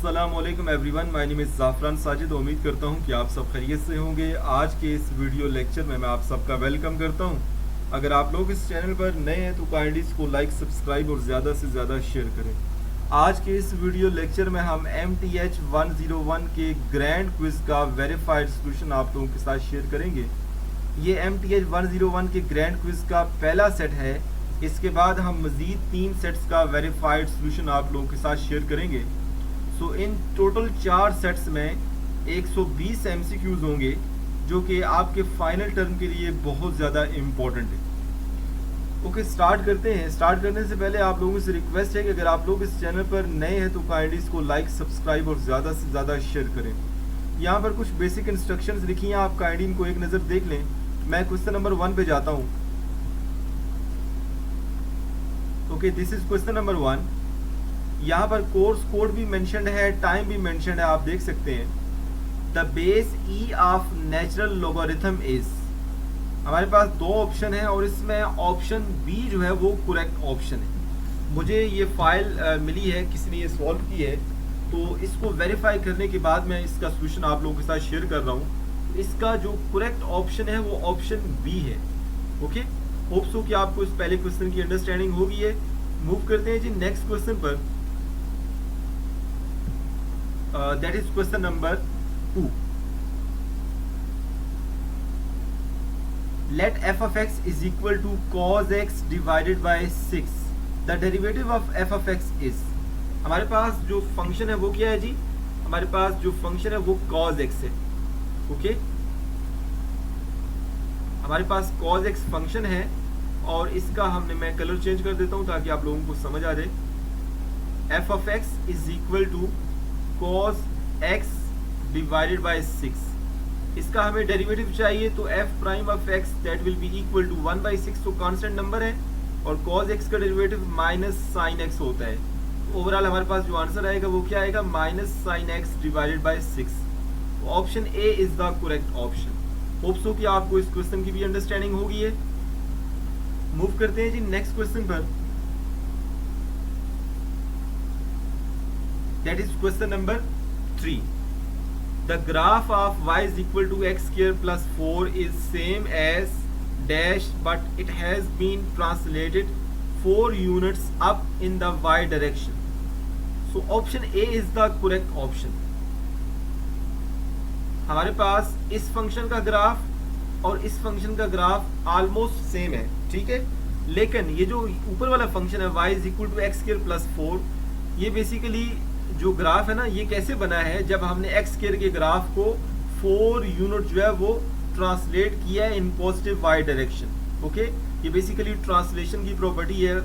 अस्सलामुअलैकुम everyone, my name is Zafran Sajid. उम्मीद करता हूँ कि आप सब खैरियत से होंगे। आज के इस वीडियो लेक्चर में मैं आप सबका वेलकम करता हूँ। अगर आप लोग इस चैनल पर नए हैं तो काइंडली इसको लाइक, सब्सक्राइब और ज़्यादा से ज़्यादा शेयर करें। आज के इस वीडियो लेक्चर में हम MTH 101 के ग्रैंड क्विज़ का वेरीफाइड सोल्यूशन आप लोगों के साथ शेयर करेंगे। ये MTH 101 के ग्रैंड क्विज़ का पहला सेट है। इसके बाद हम मज़ीद 3 सेट्स का वेरीफाइड सोल्यूशन आप लोगों के साथ शेयर करेंगे। सो इन टोटल 4 सेट्स में 120 MCQs होंगे, जो कि आपके फाइनल टर्म के लिए बहुत ज़्यादा इम्पोर्टेंट है। ओके, स्टार्ट करते हैं। स्टार्ट करने से पहले आप लोगों से रिक्वेस्ट है कि अगर आप लोग इस चैनल पर नए हैं तो काइंडली इसको लाइक, सब्सक्राइब और ज़्यादा से ज़्यादा शेयर करें। यहाँ पर कुछ बेसिक इंस्ट्रक्शंस लिखी हैं, आप काइंडली इनको एक नज़र देख लें। मैं क्वेश्चन नंबर 1 पे जाता हूँ। Okay, this is question number 1। यहाँ पर कोर्स कोड भी मेंशन्ड है, टाइम भी मेंशन्ड है, आप देख सकते हैं। The base E of natural logarithm is, हमारे पास 2 ऑप्शन है और इसमें ऑप्शन बी जो है वो करेक्ट ऑप्शन है। मुझे ये फाइल मिली है, किसी ने ये सॉल्व की है, तो इसको वेरीफाई करने के बाद मैं इसका सोल्यूशन आप लोगों के साथ शेयर कर रहा हूँ। इसका जो करेक्ट ऑप्शन है वो ऑप्शन बी है। ओके, होप सो कि आपको इस पहले क्वेश्चन की अंडरस्टैंडिंग होगी है। मूव करते हैं जी नेक्स्ट क्वेश्चन पर। That is question number 2. Let f of x is equal to cos x divided by 6. The derivative of f of x is, हमारे पास जो फंक्शन है वो क्या है जी? हमारे पास जो फंक्शन है वो cos x है। ओके, हमारे पास cos x फंक्शन है और इसका मैं कलर चेंज कर देता हूँ ताकि आप लोगों को समझ आ जाए। f of x is equal to cos x divided by 6। इसका हमें डेरिवेटिव चाहिए, तो f prime of x that will be equal to 1/6, तो कांस्टेंट नंबर है, और cos x का डेरिवेटिव माइनस साइन x होता है। तो ओवरऑल हमारे पास जो आंसर आएगा वो क्या आएगा? Minus sine x divided by 6। Option a is the correct option. Hope so कि आपको इस क्वेश्चन की भी अंडरस्टैंडिंग होगी है। मूव करते हैं जी नेक्स्ट क्वेश्चन पर। That is question number 3. The graph of y is equal to x square plus 4 is same as dash, but it has been translated 4 units up in the y direction. So option A is the correct option. हमारे पास इस फंक्शन का graph और इस फंक्शन का graph almost same है, ठीक है। लेकिन ये जो ऊपर वाला फंक्शन है y is equal to x square plus 4, ये बेसिकली जो ग्राफ है ना, ये कैसे बना है? जब हमने एक्स स्क्वायर के ग्राफ को 4 यूनिट जो है वो ट्रांसलेट किया है in positive y direction. Okay, ये बेसिकली ट्रांसलेशन की प्रॉपर्टी है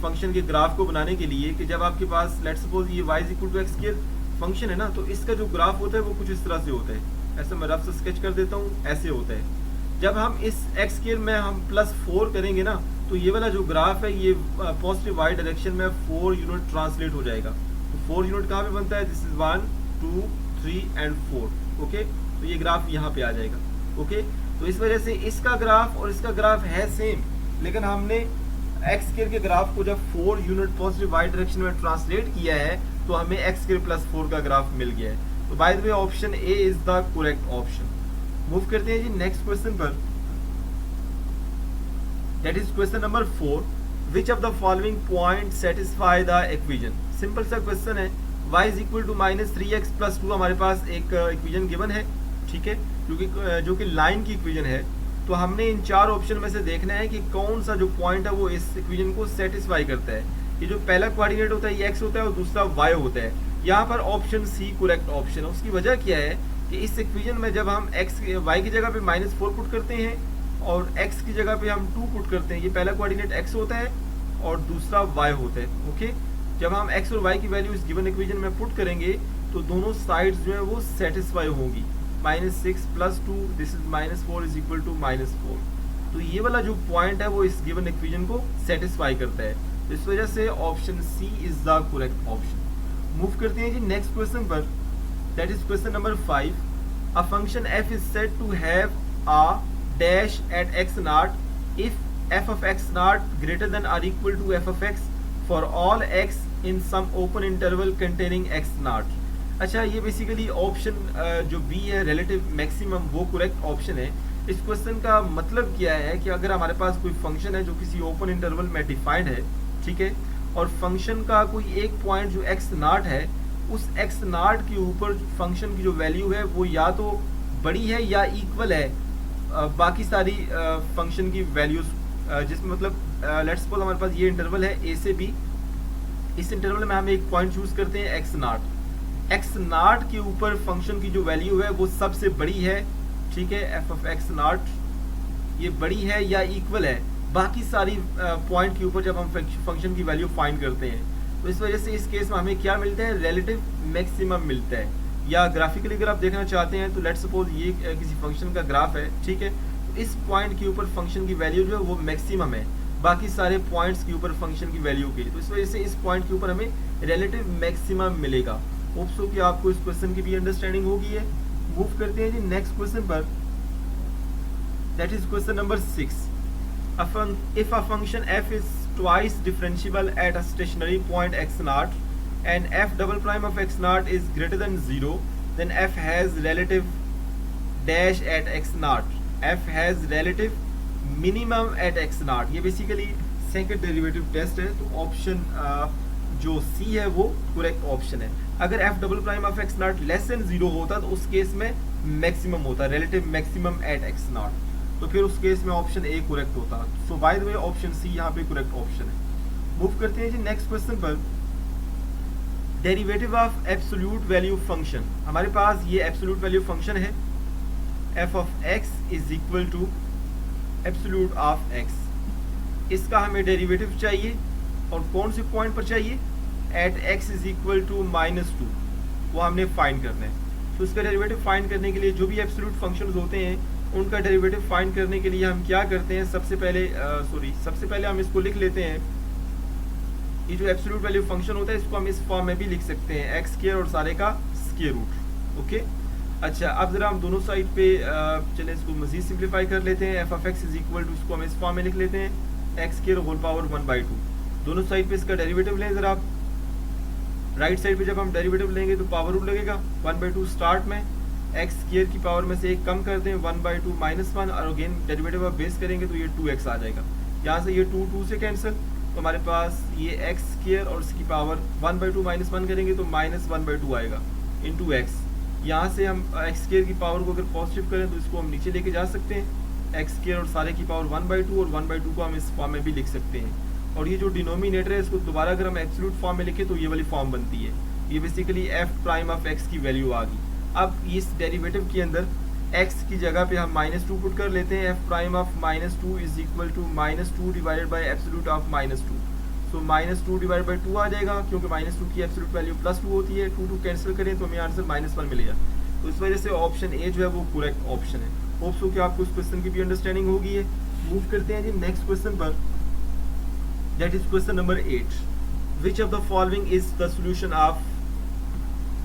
फंक्शन के ग्राफ को बनाने के लिए, कि जब आपके पास लेट्स सपोज ये y equal to x square function है ना, तो इसका जो ग्राफ होता है वो कुछ इस तरह से होता है। ऐसे मैं रफ से स्केच कर देता हूँ, ऐसे होता है। जब हम इस एक्स स्क्वायर में हम +4 करेंगे ना, तो ये वाला जो ग्राफ है ये पॉजिटिव वाई डायरेक्शन में 4 यूनिट ट्रांसलेट हो जाएगा। 4 यूनिट कहाँ पे बनता है? This is 1 2 3 and 4। ओके, तो ये ग्राफ यहाँ पे आ जाएगा। ओके, तो इस वजह से इसका ग्राफ और इसका ग्राफ है सेम, लेकिन हमने एक्स स्क्वायर के ग्राफ को जब 4 यूनिट पॉजिटिव वाई डायरेक्शन में ट्रांसलेट किया है तो हमें एक्स स्क्वायर प्लस 4 का ग्राफ मिल गया है। तो by the way option a is the correct option. Move करते हैं जी नेक्स्ट क्वेश्चन पर। That is question number 4। Which of the following point satisfy the equation? Simple सा क्वेश्चन है। y is equal to -3x + 2 हमारे पास एक equation given है, ठीक है, जो कि लाइन की इक्वेशन है। तो हमने इन 4 ऑप्शन में से देखना है कि कौन सा जो पॉइंट है वो इस इक्वेशन को सेटिस्फाई करता है। ये जो पहला कोऑर्डिनेट होता है ये x होता है और दूसरा y होता है। यहाँ पर ऑप्शन सी करेक्ट ऑप्शन है। उसकी वजह क्या है कि इस इक्वेशन में जब हम y की जगह पे -4 पुट करते हैं और x की जगह पे हम 2 पुट करते हैं, ये पहला कोऑर्डिनेट x होता है और दूसरा y होता है। ओके, जब हम x और y की वैल्यू इस गिवन इक्वेशन में पुट करेंगे तो दोनों साइड्स जो है वो सेटिस्फाई होंगी। -6 + 2 this is -4 is equal to -4। तो ये वाला जो पॉइंट है वो इस गिवन इक्वेशन को सेटिस्फाई करता है। तो इस वजह से option C is the correct option. Move करते हैं जी नेक्स्ट क्वेश्चन पर। That is question number 5। A function f is said to have a dash at x0 if f of x0 greater than or equal to f of x for all x in some open interval containing x naught. अच्छा, ये बेसिकली option जो b है relative maximum वो correct option है। इस question का मतलब क्या है कि अगर हमारे पास कोई फंक्शन है जो किसी ओपन इंटरवल में डिफाइंड है, ठीक है, और फंक्शन का कोई एक पॉइंट जो एक्स नॉट है, उस एक्स नॉट के ऊपर फंक्शन की जो वैल्यू है वो या तो बड़ी है या इक्वल है बाकी सारी फंक्शन की वैल्यूज, जिसमें मतलब लेट्स सपोज हमारे पास ये इंटरवल है ए से बी। इस इंटरवल में हम एक पॉइंट चूज करते हैं एक्स नॉट। एक्स नॉट के ऊपर फंक्शन की जो वैल्यू है वो सबसे बड़ी है, ठीक है, एफ ऑफ एक्स नॉट ये बड़ी है या इक्वल है बाकी सारी पॉइंट के ऊपर जब हम फंक्शन की वैल्यू फाइंड करते हैं। तो इस वजह से इस केस में हमें क्या मिलता है, रिलेटिव मैक्सिमम मिलता है। या ग्राफिकली अगर आप देखना चाहते हैं तो लेट्स सपोज ये किसी फंक्शन का ग्राफ है, ठीक है, तो इस पॉइंट के ऊपर फंक्शन की वैल्यू जो है वो मैक्सिमम है बाकी सारे पॉइंट्स के ऊपर फंक्शन की वैल्यू के। तो इस वजह से इस पॉइंट के ऊपर हमें रिलेटिव मैक्सिमम मिलेगा। होप सो कि आपको इस क्वेश्चन की भी अंडरस्टैंडिंग होगी है। मूव करते हैं जी नेक्स्ट क्वेश्चन पर, that is question number 6। If a function f is twice differentiable at a stationary point x naught and f double prime of x naught is greater than 0, then f has relative dash at x naught. f has relative minimum at x naught. ये basically second derivative test है, तो option जो सी है वो correct option है। अगर f double prime of x naught less than 0 होता तो उस केस में मैक्सिमम होता, relative maximum at x naught, तो फिर उस केस में ऑप्शन ए करेक्ट होता। So by the way option C यहाँ पे करेक्ट ऑप्शन है। मूव करते हैं जी नेक्स्ट क्वेश्चन पर, derivative of absolute value function. हमारे पास ये एब्सोल्यूट वैल्यू फंक्शन है, F of x is equal to absolute of X. इसका हमें डेरिवेटिव चाहिए और कौन से पॉइंट पर चाहिए, at x is equal to -2, वो हमने फाइंड करना है। तो इसका डेरिवेटिव फाइंड करने के लिए जो भी एब्सोल्यूट फंक्शंस होते हैं उनका डेरिवेटिव फाइंड करने के लिए हम क्या करते हैं, सबसे पहले हम इसको लिख लेते हैं। ये जो एब्सोल्यूट वैल्यू फंक्शन होता है इसको हम इस फॉर्म में भी लिख सकते हैं, एक्स स्क्वायर और सारे का स्क्वायर रूट। ओके, अच्छा, अब जरा हम दोनों साइड पे चले इसको मजीद सिंप्लीफाई कर लेते हैं। F of x is equal to, इसको हम इस फॉर्म में लिख लेते हैं, एक्स स्क्वायर होल पावर 1/2। दोनों साइड पे इसका डेरिवेटिव लें जरा आप। राइट साइड पे जब हम डेरिवेटिव लेंगे तो पावर रूट लगेगा 1/2 स्टार्ट में, एक्स स्क्वायर की पावर में से एक कम कर दें 1/2 -1, और अगेन डेरिवेटिव आप बेस करेंगे तो ये 2x आ जाएगा। यहाँ से ये 2 से कैंसिल, तो हमारे पास ये एक्स स्क्वायर और इसकी पावर 1/2 -1 करेंगे तो -1/2 आएगा इंटू एक्स। यहाँ से हम एक्स स्क्वायर की पावर को अगर पॉजिटिव करें तो इसको हम नीचे लेके जा सकते हैं, एक्स स्क्वायर और सारे की पावर 1/2, और 1/2 को हम इस फॉर्म में भी लिख सकते हैं। और ये जो डिनोमिनेटर है इसको दोबारा अगर हम एब्सोल्यूट फॉर्म में लिखें तो ये वाली फॉर्म बनती है। ये basically F prime of x की वैल्यू आ गई। अब इस डेरिवेटिव के अंदर x की जगह पे हम -2 पुट कर लेते हैं, f prime of -2 is equal to -2 divided by absolute of -2। So -2 divided by 2 आ जाएगा, क्योंकि -2 की एब्सोल्यूट वैल्यू +2 होती है। 2 कैंसिल करें तो हमें आंसर -1 मिलेगा। तो इस वजह से ऑप्शन ए जो है वो करेक्ट ऑप्शन है। होप सो कि आपको इस क्वेश्चन की भी अंडरस्टैंडिंग होगी है। मूव करते हैं जी नेक्स्ट क्वेश्चन पर, that is question number 8। Which of the following is the solution of,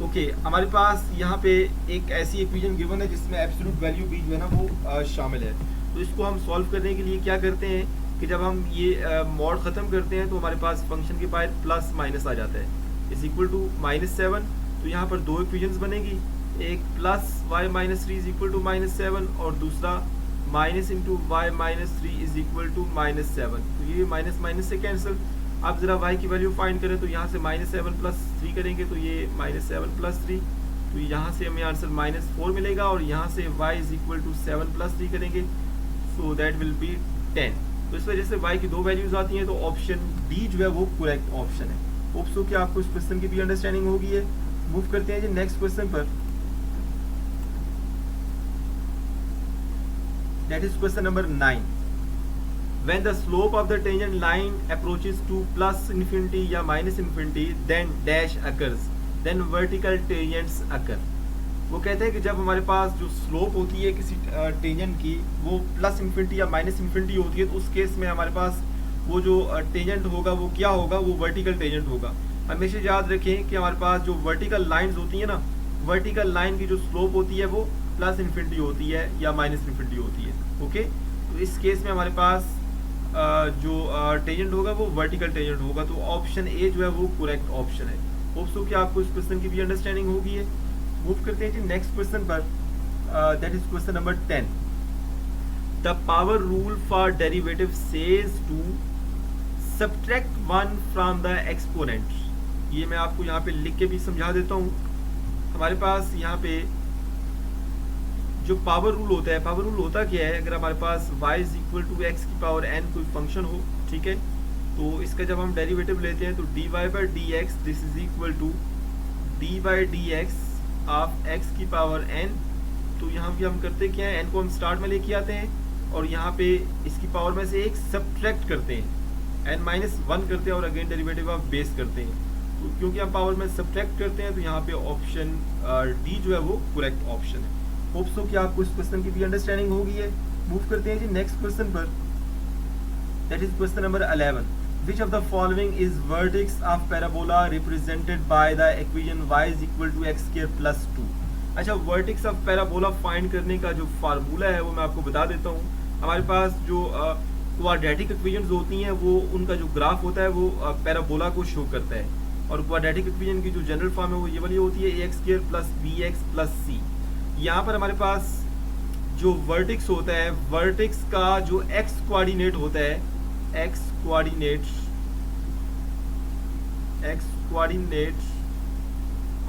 okay, हमारे पास यहाँ पे एक ऐसी इक्वेशन गिवन है जिसमें एब्सोल्यूट वैल्यू भी जो है ना वो शामिल है। तो इसको हम सॉल्व करने के लिए क्या करते हैं कि जब हम ये मॉड ख़त्म करते हैं तो हमारे पास फंक्शन के बाहर प्लस माइनस आ जाता है, इज इक्वल टू -7। तो यहाँ पर दो इक्वेशंस बनेगी, एक plus y -3 is equal to -7 और दूसरा minus into y -3 is equal to -7। तो ये माइनस माइनस से कैंसिल। आप जरा y की वैल्यू फाइंड करें तो यहाँ से -7 + 3 करेंगे तो ये -7 + 3, तो यहाँ से हमें आंसर -4 मिलेगा, और यहाँ से y इज इक्वल टू 7 + 3 करेंगे, सो दैट विल बी 10। तो इस वजह से y की दो वैल्यूज आती हैं, तो ऑप्शन डी जो है वो करेक्ट ऑप्शन है। होप सो कि आपको इस क्वेश्चन की भी अंडरस्टैंडिंग होगी है। मूव करते हैं जी नेक्स्ट क्वेश्चन पर, that is question number 9। When the slope of the tangent line approaches to +∞ या -∞, then dash occurs, then vertical tangents occur। वो कहते हैं कि जब हमारे पास जो स्लोप होती है किसी टेंजेंट की वो +∞ या -∞ होती है, तो उस केस में हमारे पास वो जो टेंजेंट होगा वो क्या होगा, वो वर्टिकल टेंजेंट होगा। हमेशा याद रखें कि हमारे पास जो वर्टिकल लाइंस होती है ना, वर्टिकल लाइन की जो स्लोप होती है वो +∞ होती है या -∞ होती है। ओके, तो इस केस में हमारे पास जो टेंजेंट होगा वो वर्टिकल टेंजेंट होगा, तो ऑप्शन ए जो है वो करेक्ट ऑप्शन है। होप सो कि आपको इस क्वेश्चन की भी अंडरस्टैंडिंग होगी है। मूव करते हैं जी नेक्स्ट क्वेश्चन पर, that is question number 10। The power rule for derivative says to subtract 1 from the exponent. ये मैं आपको यहाँ पे लिख के भी समझा देता हूँ। हमारे पास यहाँ पे जो पावर रूल होता है, पावर रूल होता क्या है, अगर हमारे पास y is equal to x की पावर n कोई फंक्शन हो, ठीक है, तो इसका जब हम डेरिवेटिव लेते हैं तो dy by d x this is equal to d by d x of x की पावर n। तो यहाँ भी हम करते क्या है, n को हम स्टार्ट में लेके आते हैं और यहाँ पे इसकी पावर में से एक सब्ट्रैक्ट करते हैं, n माइनस 1 करते हैं और अगेन डेरिवेटिव ऑफ बेस करते हैं। तो क्योंकि हम पावर में सब्ट्रैक्ट करते हैं तो यहाँ पे ऑप्शन डी जो है वो करेक्ट ऑप्शन है। होप सो कि आपको इस क्वेश्चन की भी अंडरस्टैंडिंग होगी है। मूव करते हैं जी नेक्स्ट क्वेश्चन पर, that is question number 11। Which of the following is vertex of parabola represented by the equation y is equal to x square plus 2। अच्छा, वर्टेक्स ऑफ पैराबोला फाइंड करने का जो फार्मूला है वो मैं आपको बता देता हूँ। हमारे पास जो क्वाड्रेटिक इक्वेशंस होती हैं वो उनका जो ग्राफ होता है वो पैराबोला को शो करता है, और क्वाड्रेटिक इक्वेशन की जो जनरल फॉर्म है वो ये वाली होती है ax square plus bx plus c। यहाँ पर हमारे पास जो वर्टेक्स होता है, वर्टेक्स का जो x कोऑर्डिनेट होता है, x कोऑर्डिनेट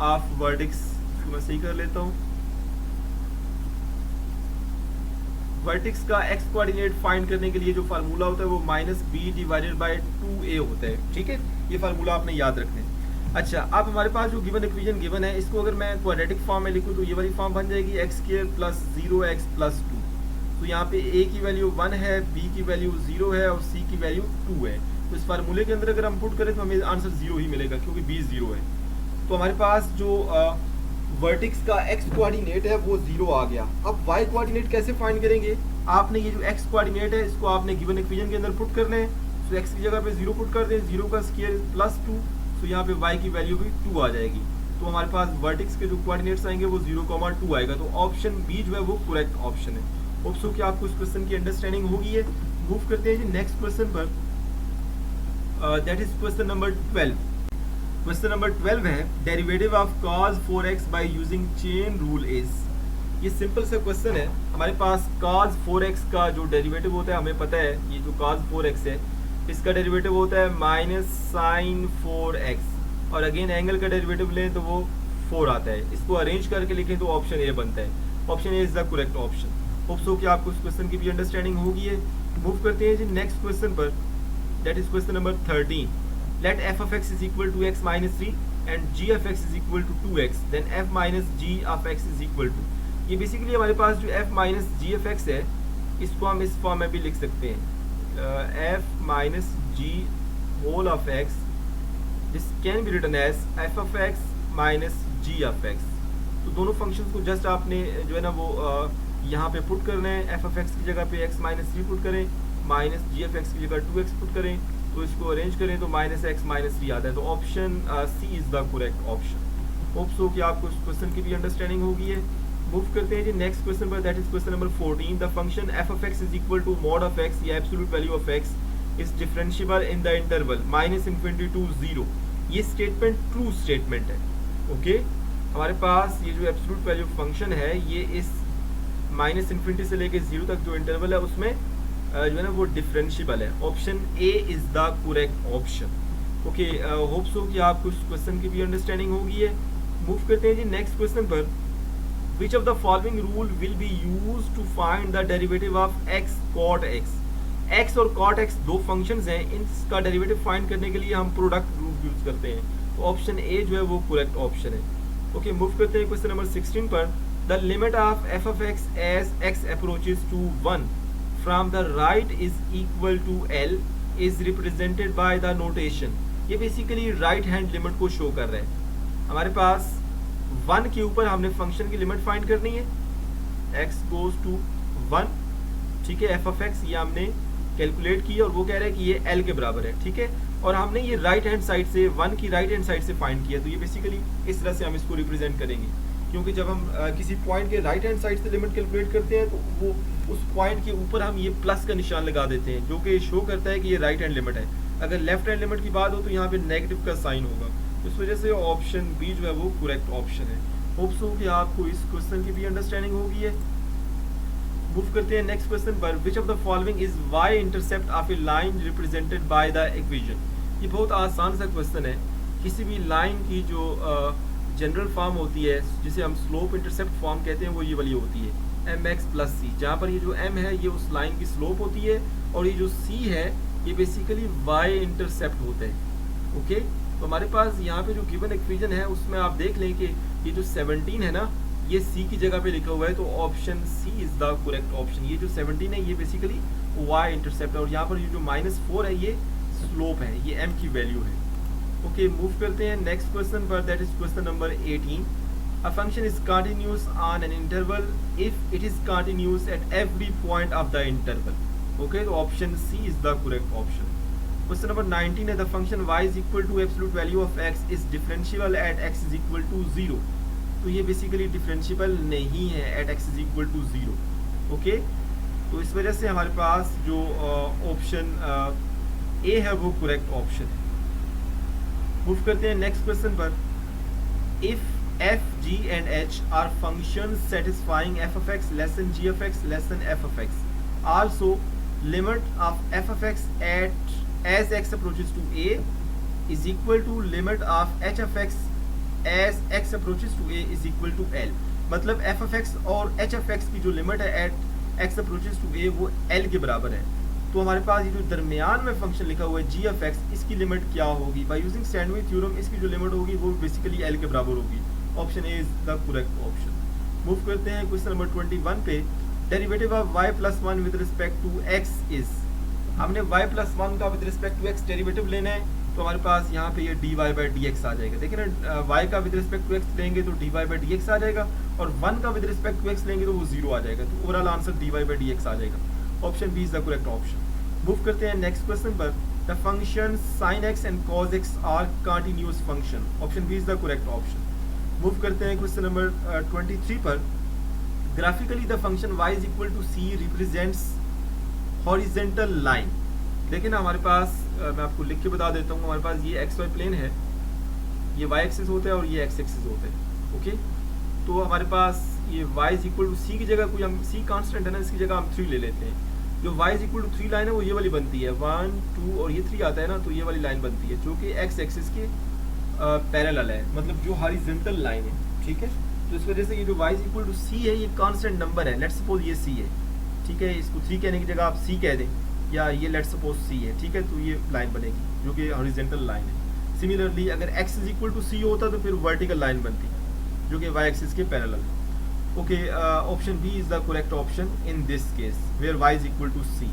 ऑफ वर्टेक्स, इसको मैं सही कर लेता हूँ। वर्टेक्स का x कोऑर्डिनेट फाइंड करने के लिए जो फार्मूला होता है वो minus B divided by 2a होता है, ठीक है, ये फार्मूला आपने याद रखना है। अच्छा, अब हमारे पास जो गिवन इक्वेशन गिवन है इसको अगर मैं क्वाड्रेटिक फॉर्म में लिखूँ तो ये वाली फॉर्म बन जाएगी x square plus 0x plus 2। तो यहाँ पे a की वैल्यू 1 है, b की वैल्यू 0 है और c की वैल्यू 2 है। तो इस फार्मूले के अंदर अगर हम पुट करें तो हमें आंसर 0 ही मिलेगा क्योंकि b 0 है। तो हमारे पास जो वर्टेक्स का x कोऑर्डिनेट है वो 0 आ गया। अब y कोऑर्डिनेट कैसे फाइंड करेंगे, आपने ये जो x कोऑर्डिनेट है इसको आपने गिवन इक्वेशन के अंदर पुट करना है। तो x की जगह पे 0 पुट कर दें, 0 का स्क्वायर प्लस 2, तो यहाँ पे y की वैल्यू भी 2 आ जाएगी। तो हमारे पास वर्टेक्स के जो कोऑर्डिनेट्स आएंगे वो 0,2 आएगा। तो ऑप्शन बी जो है वो करेक्ट ऑप्शन है। होप सो कि आपको इस क्वेश्चन की अंडरस्टैंडिंग होगी है। मूव करते हैं जी नेक्स्ट क्वेश्चन पर, that is question number 12। Question number 12 है derivative of cos 4x by using chain rule is. ये सिंपल सा क्वेश्चन है। हमारे पास cos 4x का जो डेरिवेटिव होता है हमें पता है, ये जो cos 4x है इसका डेरिवेटिव होता है माइनस साइन 4x, और अगेन एंगल का डेरिवेटिव लें तो वो 4 आता है। इसको अरेंज करके लिखें तो ऑप्शन ए बनता है। Option a is the correct option. Hope so कि आपको इस क्वेश्चन की भी अंडरस्टैंडिंग होगी है। मूव करते हैं जी नेक्स्ट क्वेश्चन पर, that is question number 13। Let f of x is equal to x minus 3 and g of x is equal to 2x, then f minus g of x is equal to। ये basically हमारे पास जो f minus g of x है इसको हम इस form में भी लिख सकते हैं, f minus g whole of x, this can be written as f of x minus g of x। तो दोनों फंक्शंस को जस्ट आपने जो है ना वो यहाँ पे पुट करना है। f of x की जगह पे x minus 3 पुट करें, माइनस जी एफ एक्स की जगह 2x पुट करें, तो इसको अरेंज करें तो माइनस एक्स माइनस 3 आता है। तो option C is the correct option. Hope so कि आपको इस क्वेश्चन की भी अंडरस्टैंडिंग होगी है। मूव करते हैं जी नेक्स्ट क्वेश्चन पर, that is question number 14। The function f of x is equal to mod of x या absolute value of x is differentiable in the interval -∞ to 0। ये स्टेटमेंट ट्रू स्टेटमेंट है। Okay, हमारे पास ये जो absolute value function है ये इस -∞ से लेके 0 तक जो इंटरवल है उसमें जो है ना वो डिफरेंशिएबल है। Option a is the correct option. Okay, hope so कि आपको इस क्वेश्चन की भी अंडरस्टैंडिंग होगी है। मूव करते हैं जी नेक्स्ट क्वेश्चन पर। Which of the following rule will be used to find the derivative of x cot x। x और cot x दो फंक्शंस हैं, इनका डेरिवेटिव फाइंड करने के लिए हम प्रोडक्ट रूल यूज करते हैं। तो ऑप्शन ए जो है वो करेक्ट ऑप्शन है। ओके, मूव करते हैं क्वेश्चन नंबर 16 पर। The limit of f of x as x approaches to 1 from the right is equal to L is represented by the notation। ये बेसिकली राइट हैंड लिमिट को show कर रहा है। हमारे पास 1 के ऊपर हमने फंक्शन की लिमिट फाइंड करनी है, x goes to 1, ठीक है, f of x ये हमने कैलकुलेट की और वो कह रहा है कि ये L के बराबर है, ठीक है, और हमने ये राइट हैंड साइड से 1 की राइट हैंड साइड से फाइंड किया। तो ये बेसिकली इस तरह से हम इसको रिप्रेजेंट करेंगे। क्योंकि जब हम किसी पॉइंट के राइट हैंड साइड से लिमिट कैलकुलेट करते हैं तो वो उस पॉइंट के ऊपर हम ये प्लस का निशान लगा देते हैं, जो कि शो करता है कि ये राइट हैंड लिमिट है। अगर लेफ्ट हैंड लिमिट की बात हो तो यहाँ पे नेगेटिव का साइन होगा। इस वजह से ऑप्शन बी जो है वो करेक्ट ऑप्शन है। होप सो कि आपको इस क्वेश्चन की भी अंडरस्टैंडिंग होगी है। मूव करते हैं नेक्स्ट क्वेश्चन पर। Which of the following is y intercept of a line represented by the equation. ये बहुत आसान सा क्वेश्चन है। किसी भी लाइन की जो जनरल फॉर्म होती है जिसे हम स्लोप इंटरसेप्ट फॉर्म कहते हैं वो ये वाली होती है mx प्लस सी, जहाँ पर ये जो m है ये उस लाइन की स्लोप होती है और ये जो c है ये बेसिकली y इंटरसेप्ट होता है। ओके, तो हमारे पास यहाँ पे जो गिवन इक्वेशन है उसमें आप देख लें कि ये जो 17 है ना ये c की जगह पे लिखा हुआ है, तो option c is the correct option. ये जो 17 है ये बेसिकली y इंटरसेप्ट है और यहाँ पर ये जो -4 है ये स्लोप है, ये m की वैल्यू है। ओके, मूव करते हैं नेक्स्ट क्वेश्चन पर, that is question number 18। A function is continuous on an interval if it is continuous at every point of the interval. Okay, तो option C is the correct option. Question number 19 है, the function y is equal to absolute value of x is differentiable at x is equal to 0. तो ये basically differentiable नहीं है at x is equal to 0. Okay, तो इस वजह से हमारे पास जो ऑप्शन ए है वो करेक्ट ऑप्शन है। मूव करते हैं नेक्स्ट क्वेश्चन पर। If f, g and h are functions satisfying f of x less than g of x less than f of x. Also, limit of f of x at as x approaches to a is equal to limit of h of x as x approaches to a is equal to l. मतलब f of x और h of x की जो limit है at x approaches to a वो l के बराबर है। तो हमारे पास ये जो दरमियान में फंक्शन लिखा हुआ है g of x, इसकी लिमिट क्या होगी? बाय यूजिंग स्टैंडर्ड थ्योरम इसकी जो लिमिट होगी वो बेसिकली l के बराबर होगी। Option a is the correct option. Move करते हैं क्वेश्चन नंबर 21 पे। Derivative of y plus 1 with respect to x is. हमने y प्लस 1 का with respect to x derivative लेना है, तो हमारे पास यहाँ पे ये dy बाई dx आ जाएगा। देखिए ना, y का विद रिस्पेक्ट टू x लेंगे तो dy बाई dx आ जाएगा और 1 का विद रिस्पेक्ट टू x लेंगे तो वो 0 आ जाएगा, तो overall answer dy by dx आ जाएगा। Option B is the correct option. Move करते हैं नेक्स्ट क्वेश्चन पर। The function sin x and cos x are continuous function. Option B is the correct option. Move करते हैं question number 23 पर। Graphically the function y is equal to c represents horizontal line. देखिए ना, हमारे पास मैं आपको लिख के बता देता हूँ, हमारे पास ये xy प्लेन है, ये y एक्सिस होता है और ये x एक्सिस होता है। ओके, तो हमारे पास ये y is equal to c की जगह कोई हम c कांस्टेंट है ना, इसकी जगह हम 3 ले लेते हैं। जो y is equal to 3 line है वो ये वाली बनती है, 1 2 और ये 3 आता है ना, तो ये वाली लाइन बनती है जो कि x एक्सिस के पैरेलल है, मतलब जो हॉरिजॉन्टल लाइन है। ठीक है, तो इस वजह से ये जो y is equal to c है ये कांस्टेंट नंबर है। लेट्स सपोज ये c है, ठीक है, इसको 3 कहने की जगह आप c कह दें, या ये लेट्स सपोज c है, ठीक है, तो ये लाइन बनेगी जो कि हॉरिजॉन्टल लाइन है। सिमिलरली अगर x is equal to c होता तो फिर वर्टिकल लाइन बनती जो कि y एक्सिस के पैरेलल है। Okay, option B is the correct option in this case where y is equal to c।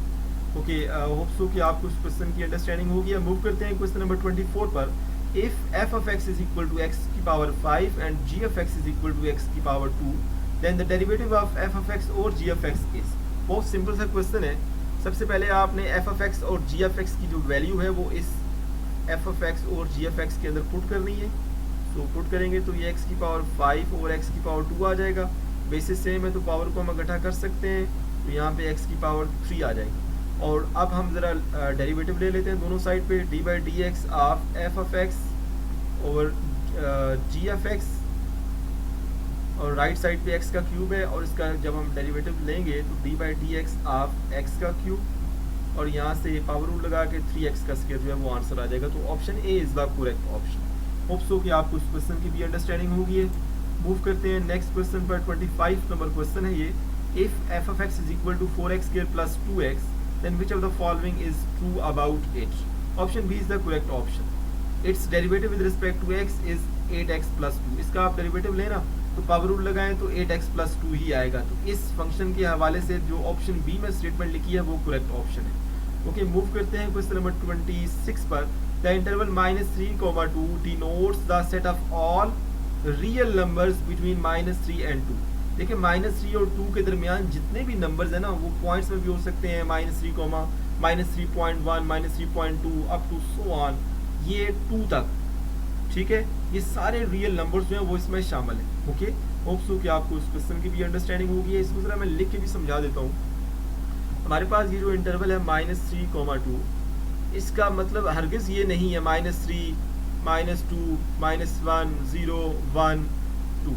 Okay, hope so कि आपको इस क्वेश्चन की अंडरस्टैंडिंग होगी। मूव करते हैं क्वेश्चन नंबर 24 पर। If f of x is equal to x की power 5 and g of x is equal to x की power 2, then the derivative of f of x और g of x is। बहुत simple सा question है। सबसे पहले आपने f of x और g of x की जो वैल्यू है वो इस f of x और g of x के अंदर पुट करनी है। तो पुट करेंगे तो ये x की पावर 5 और x की पावर 2 आ जाएगा। बेसिस सेम है तो पावर को हम इकट्ठा कर सकते हैं, तो यहाँ पे x की पावर 3 आ जाएगी। और अब हम ज़रा डेरिवेटिव ले लेते हैं दोनों साइड पे, d by d x of f of x over g of x, और राइट साइड पे x का क्यूब है और इसका जब हम डेरिवेटिव लेंगे तो d by d x of x का क्यूब और यहाँ से पावर रूल लगा के 3x का स्क्वायर जो है वो आंसर आ जाएगा। तो option A is the correct option. Hope so कि आपको इस क्वेश्चन की भी अंडरस्टैंडिंग होगी है। मूव करते हैं नेक्स्ट क्वेश्चन पर। 25 नंबर क्वेश्चन है ये। If f of x is equal to 4x square plus 2x then which of the following is true about it? Option B is the correct option. Its derivative with respect to x is 8x plus 2. इसका आप derivative लेना तो power rule लगाएं तो 8x plus 2 ही आएगा। तो इस function के हवाले से जो ऑप्शन बी में स्टेटमेंट लिखी है वो करेक्ट ऑप्शन है। ओके, मूव करते हैं क्वेश्चन नंबर 26 पर। The interval -3, 2 denotes the set of all real numbers between -3 and 2। देखिए -3 और 2 के दरमियान जितने भी नंबर्स हैं ना वो पॉइंट्स में भी हो सकते हैं, -3, -3.1, -3.2 अप टू सो ऑन, ये 2 तक। ठीक है। ये सारे रियल नंबर्स जो हैं वो इसमें शामिल हैं। ओके, होप सो कि आपको इस क्वेश्चन की भी अंडरस्टैंडिंग होगी है। इसको जरा मैं लिख के भी समझा देता हूँ। हमारे पास ये जो इंटरवल है -3, 2, इसका मतलब हरगिज़ ये नहीं है -3, -2, -1, 0, 1, 2।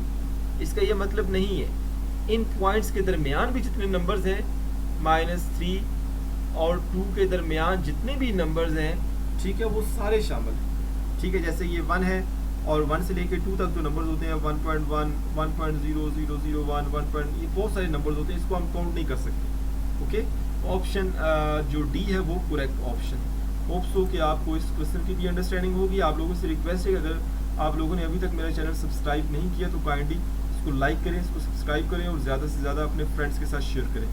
इसका ये मतलब नहीं है। इन पॉइंट्स के दरमियान भी जितने नंबर्स हैं, -3 और 2 के दरमियान जितने भी नंबर्स हैं, ठीक है, वो सारे शामिल हैं। ठीक है, जैसे ये 1 है और 1 से लेकर 2 तक जो नंबर्स होते हैं 1.1, 1.0001, 1. ये बहुत सारे नंबर्स होते हैं, इसको हम काउंट नहीं कर सकते। ओके, ऑप्शन जो डी है वो करेक्ट ऑप्शन। होप सो कि आपको इस क्वेश्चन की भी अंडरस्टैंडिंग होगी। आप लोगों से रिक्वेस्ट है कि अगर आप लोगों ने अभी तक मेरा चैनल सब्सक्राइब नहीं किया तो काइंडली इसको लाइक करें, इसको सब्सक्राइब करें और ज़्यादा से ज़्यादा अपने फ्रेंड्स के साथ शेयर करें।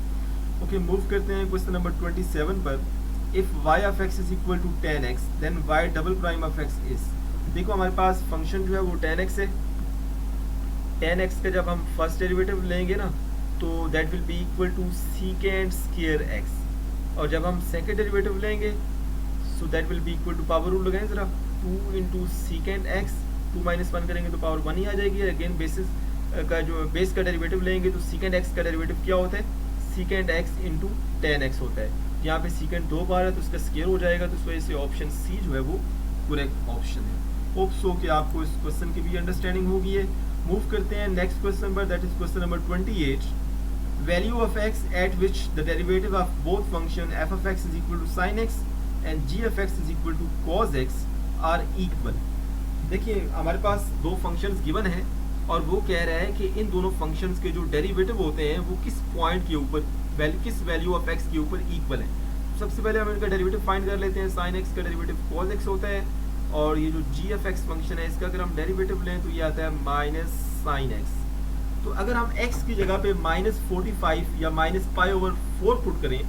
ओके, मूव करते हैं क्वेश्चन नंबर 27 पर। If y of x is equal to 10x then y double prime of x is. देखो हमारे पास फंक्शन जो है वो 10x है। 10x का जब हम फर्स्ट डेरिवेटिव लेंगे ना तो that will be equal to secant square x, और जब हम सेकेंड डेरिवेटिव लेंगे so that will be equal to, power rule लगाएं ज़रा, 2 इंटू सीकेंड एक्स, 2 - 1 करेंगे तो पावर 1 ही आ जाएगी। अगेन बेसिस का जो बेस का डेरिवेटिव लेंगे तो सीकेंड एक्स का डेरिवेटिव क्या होता है, सीकेंड एक्स इंटू 10x होता है। यहाँ पे सीकेंड 2 बार है तो उसका स्क्वायर हो जाएगा, तो इस वजह से ऑप्शन सी जो है वो करेक्ट ऑप्शन है। होप सो कि आपको इस क्वेश्चन की भी अंडरस्टैंडिंग होगी है। मूव करते हैं नेक्स्ट क्वेश्चन पर, that is question number 28। Value of x at which the derivative of both function f of x is equal to sin x and g of x is equal to cos x are equal. देखिए हमारे पास दो functions given हैं और वो कह रहा है कि इन दोनों फंक्शंस के जो डेरिवेटिव होते हैं वो किस पॉइंट के ऊपर किस वैल्यू ऑफ x के ऊपर इक्वल है। सबसे पहले हम इनका डेरिवेटिव फाइंड कर लेते हैं। sin x का डेरिवेटिव cos x होता है और ये जो g of x फंक्शन है इसका अगर हम डेरिवेटिव लें तो ये आता है माइनस sin x। तो अगर हम x की जगह पे -45 या -π/4 पुट करें,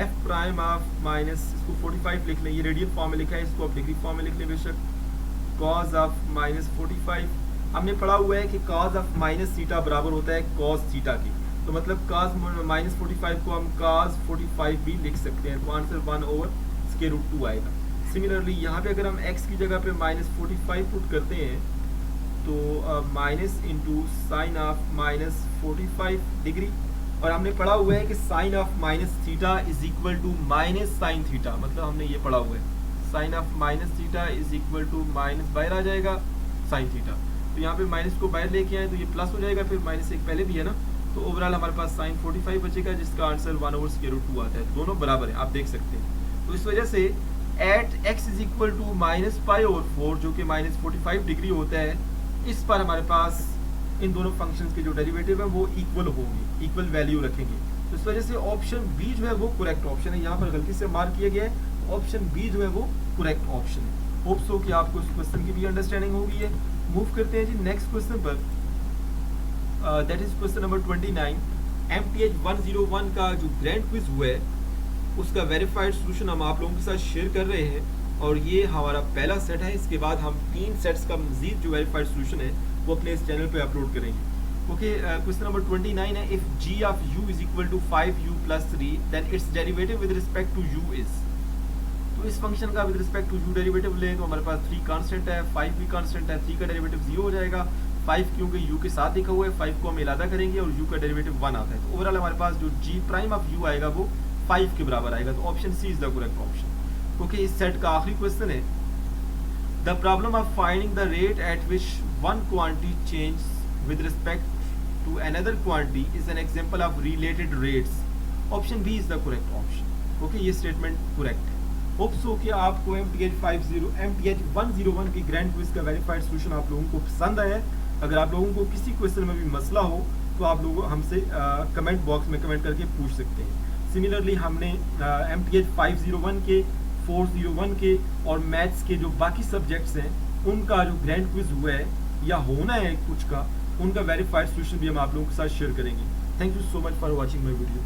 f प्राइम ऑफ माइनस, इसको 45 लिख लें, ये रेडियल फॉर्म में लिखा है, इसको आप डिग्री फॉर्म में लिख लें बेशक। cos ऑफ -45 हमने पढ़ा हुआ है कि cos ऑफ -θ बराबर होता है cos θ की, तो मतलब cos -45 को हम cos 45 भी लिख सकते हैं, तो आंसर 1/√2 आएगा। सिमिलरली यहाँ पे अगर हम x की जगह पे -45 पुट करते हैं तो minus into sine of -45 degree, और हमने पढ़ा हुआ है कि sine of -θ is equal to -sin θ, मतलब हमने ये पढ़ा हुआ है sine of -θ is equal to minus बाहर आ जाएगा sin θ। तो यहाँ पे माइनस को बाहर लेके आए तो ये प्लस हो जाएगा, फिर -1 पहले भी है ना, तो ओवरऑल हमारे पास sin 45 बचेगा जिसका आंसर 1/√2 आता है। दोनों बराबर है, आप देख सकते हैं। तो इस वजह से at x is equal to -π/4 जो कि -45 डिग्री होता है, इस पर हमारे पास इन दोनों फंक्शंस के जो डेरिवेटिव है वो इक्वल होंगे, इक्वल वैल्यू रखेंगे। तो इस वजह से ऑप्शन बी जो है वो करेक्ट ऑप्शन है। यहाँ पर गलती से मार्क किया गया है, ऑप्शन बी जो है वो करेक्ट ऑप्शन है। होप सो कि आपको इस क्वेश्चन की भी अंडरस्टैंडिंग होगी है। मूव करते हैं जी नेक्स्ट क्वेश्चन पर, that is question number 29। MTH 101 का जो ग्रैंड क्विज हुआ है उसका वेरीफाइड सोल्यूशन हम आप लोगों के साथ शेयर कर रहे हैं, और ये हमारा पहला सेट है। इसके बाद हम 3 सेट्स का मजीद जो वेरीफाइड सोल्यूशन है वो अपने इस चैनल पे अपलोड करेंगे। ओके, क्वेश्चन नंबर 29 है, if g of u is equal to 5u + 3 then its derivative with respect to u is. तो इस फंक्शन का with respect to u derivative लें तो हमारे पास 3 कांस्टेंट है, 5 भी कांस्टेंट है, 3 का डेरिवेटिव 0 हो जाएगा। 5 क्योंकि u के साथ लिखा हुआ है, 5 को हम इलादा करेंगे और u का डेरिवेटिव 1 आता है, तो ओवरऑल हमारे पास जो g प्राइम ऑफ u आएगा वो 5 के बराबर आएगा। तो option C is the correct option. Okay, इस सेट का आखिरी क्वेश्चन है, the problem of finding the rate at which one quantity change with respect to another quantity is an example of related rates. Option B is the correct option. Okay, ये statement correct है। Hope so कि आपको MTH 101 की grand quiz का verified solution आप लोगों को पसंद आया है। अगर आप लोगों को किसी क्वेश्चन में भी मसला हो तो आप लोग हमसे कमेंट बॉक्स में कमेंट करके पूछ सकते हैं। सिमिलरली हमने MTH 501 के, 401 के और मैथ्स के जो बाकी सब्जेक्ट्स हैं उनका जो ग्रैंड क्विज हुआ है या होना है कुछ का, उनका वेरीफाइड सोल्यूशन भी हम आप लोगों के साथ शेयर करेंगे। Thank you so much for watching my video.